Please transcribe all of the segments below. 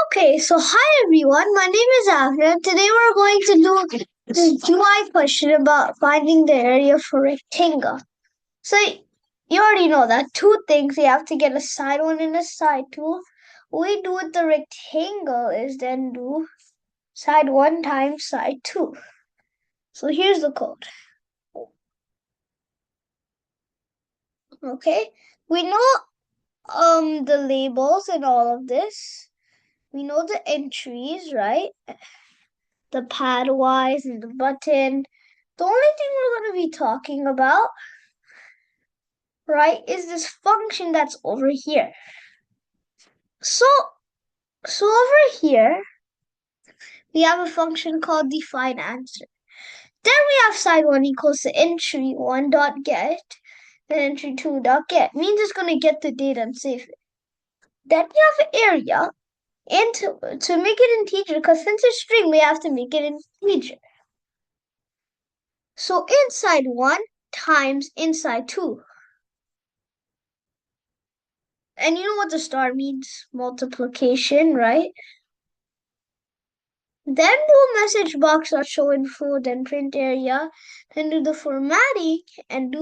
Okay, so hi everyone. My name is Afra. Today we're going to do this UI question about finding the area for rectangle. So you already know that two things you have to get a side one and a side two. What we do with the rectangle is then do side one times side two. So here's the code. Okay, we know the labels and all of this. We know the entries, right? The pad wise and the button. The only thing we're going to be talking about, right, is this function that's over here. So over here, we have a function called define answer. Then we have side one equals to entry one dot get, then entry two dot get. Means it's going to get the data and save it. Then we have area, and to make it integer, because since it's string, we have to make it integer. So inside one times inside two. And you know what the star means? Multiplication, right? Then do message box dot show info, then print area, then do the formatting and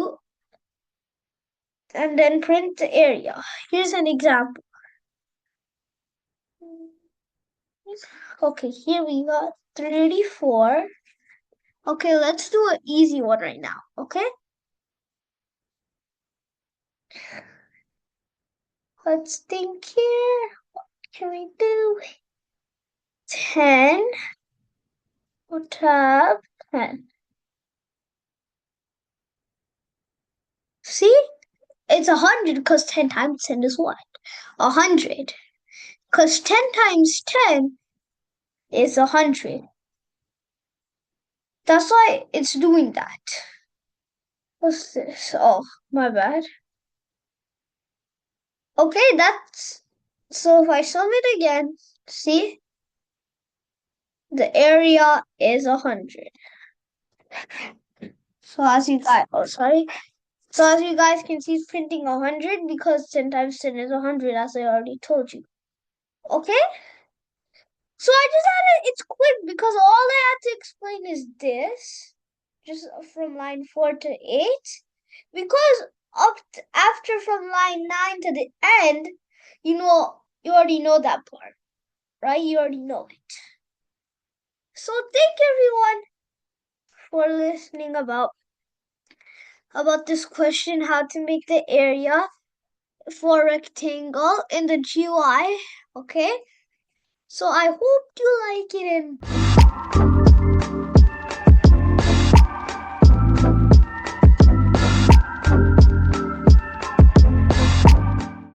then print the area. Here's an example. Okay, here we got 34. Okay, let's do an easy one right now, okay? Let's think here. What can we do? 10 tab 10. See? It's 100 because 10 times 10 is what? 100. Because 10 times 10 is 100. That's why it's doing that. What's this? Oh, my bad. Okay, that's... So if I sum it again, see? The area is 100. So as you guys... Oh, sorry. So as you guys can see, it's printing 100 because 10 times 10 is 100, as I already told you. Okay? So I just had it, it's quick because all I had to explain is this, just from line 4 to 8, because after from line 9 to the end, you already know that part, right? You already know it. So thank everyone for listening about this question, how to make the area for rectangle in the GUI, okay? So I hope you like it and